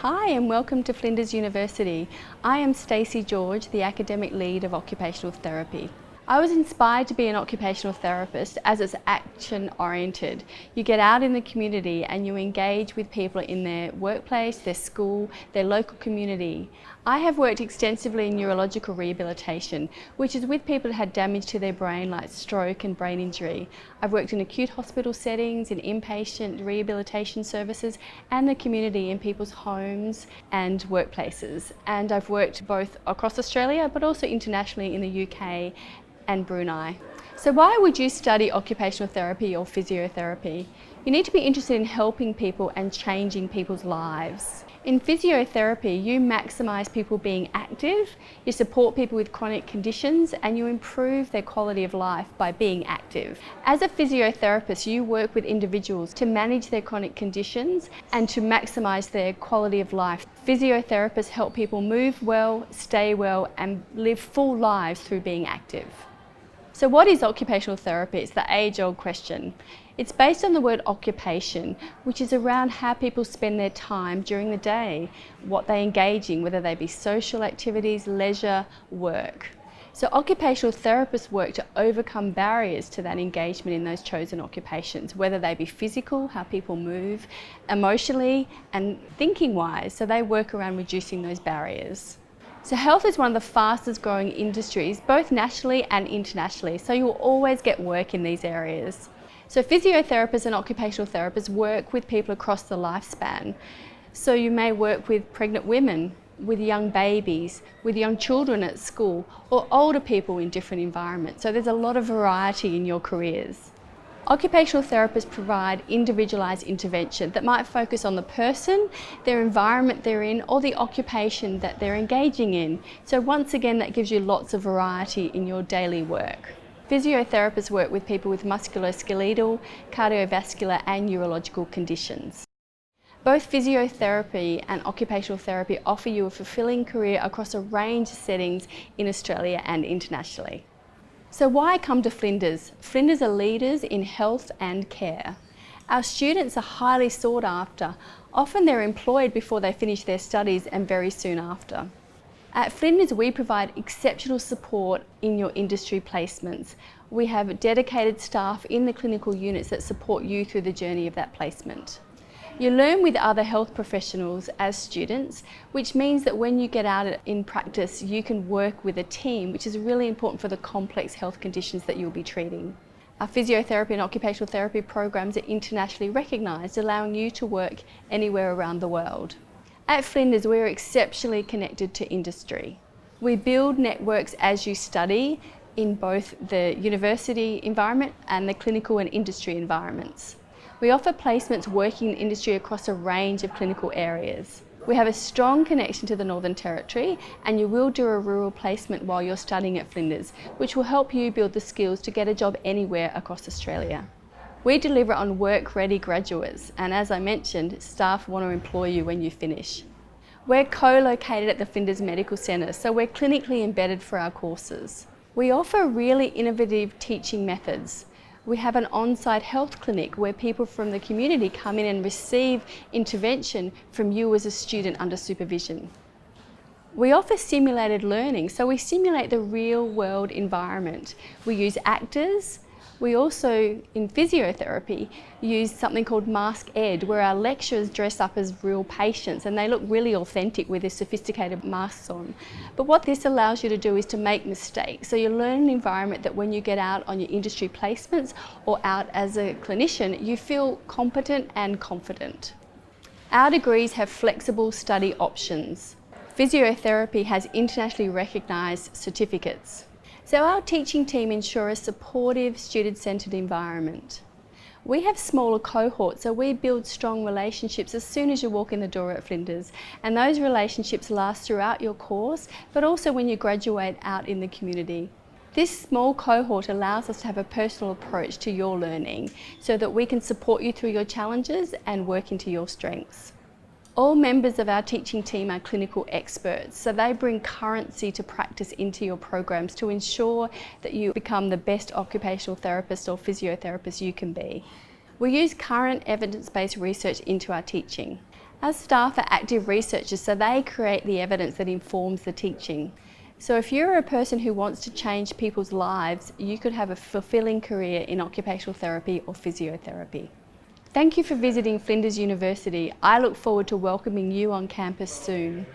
Hi and welcome to Flinders University. I am Stacey George, the Academic Lead of Occupational Therapy. I was inspired to be an occupational therapist as it's action-oriented. You get out in the community and you engage with people in their workplace, their school, their local community. I have worked extensively in neurological rehabilitation, which is with people that had damage to their brain like stroke and brain injury. I've worked in acute hospital settings, in inpatient rehabilitation services and the community in people's homes and workplaces. And I've worked both across Australia but also internationally in the UK and Brunei. So why would you study occupational therapy or physiotherapy? You need to be interested in helping people and changing people's lives. In physiotherapy, you maximise people being active, you support people with chronic conditions, and you improve their quality of life by being active. As a physiotherapist, you work with individuals to manage their chronic conditions and to maximise their quality of life. Physiotherapists help people move well, stay well, and live full lives through being active. So what is occupational therapy? It's the age-old question. It's based on the word occupation, which is around how people spend their time during the day, what they engage in, whether they be social activities, leisure, work. So occupational therapists work to overcome barriers to that engagement in those chosen occupations, whether they be physical, how people move, emotionally and thinking-wise, so they work around reducing those barriers. So health is one of the fastest growing industries, both nationally and internationally, so you'll always get work in these areas. So physiotherapists and occupational therapists work with people across the lifespan. So you may work with pregnant women, with young babies, with young children at school, or older people in different environments. So there's a lot of variety in your careers. Occupational therapists provide individualised intervention that might focus on the person, their environment they're in, or the occupation that they're engaging in. So once again, that gives you lots of variety in your daily work. Physiotherapists work with people with musculoskeletal, cardiovascular and neurological conditions. Both physiotherapy and occupational therapy offer you a fulfilling career across a range of settings in Australia and internationally. So why come to Flinders? Flinders are leaders in health and care. Our students are highly sought after. Often they're employed before they finish their studies and very soon after. At Flinders, we provide exceptional support in your industry placements. We have dedicated staff in the clinical units that support you through the journey of that placement. You learn with other health professionals as students, which means that when you get out in practice, you can work with a team, which is really important for the complex health conditions that you'll be treating. Our physiotherapy and occupational therapy programs are internationally recognised, allowing you to work anywhere around the world. At Flinders, we're exceptionally connected to industry. We build networks as you study in both the university environment and the clinical and industry environments. We offer placements working in industry across a range of clinical areas. We have a strong connection to the Northern Territory, and you will do a rural placement while you're studying at Flinders, which will help you build the skills to get a job anywhere across Australia. We deliver on work-ready graduates, and as I mentioned, staff want to employ you when you finish. We're co-located at the Flinders Medical Centre, so we're clinically embedded for our courses. We offer really innovative teaching methods. We have an on-site health clinic where people from the community come in and receive intervention from you as a student under supervision. We offer simulated learning, so we simulate the real-world environment. We use actors. We also, in physiotherapy, use something called Mask Ed, where our lecturers dress up as real patients and they look really authentic with their sophisticated masks on. But what this allows you to do is to make mistakes. So you learn an environment that when you get out on your industry placements or out as a clinician, you feel competent and confident. Our degrees have flexible study options. Physiotherapy has internationally recognised certificates. So our teaching team ensure a supportive, student-centred environment. We have smaller cohorts, so we build strong relationships as soon as you walk in the door at Flinders, and those relationships last throughout your course, but also when you graduate out in the community. This small cohort allows us to have a personal approach to your learning so that we can support you through your challenges and work into your strengths. All members of our teaching team are clinical experts, so they bring currency to practice into your programs to ensure that you become the best occupational therapist or physiotherapist you can be. We use current evidence-based research into our teaching. Our staff are active researchers, so they create the evidence that informs the teaching. So if you're a person who wants to change people's lives, you could have a fulfilling career in occupational therapy or physiotherapy. Thank you for visiting Flinders University. I look forward to welcoming you on campus soon.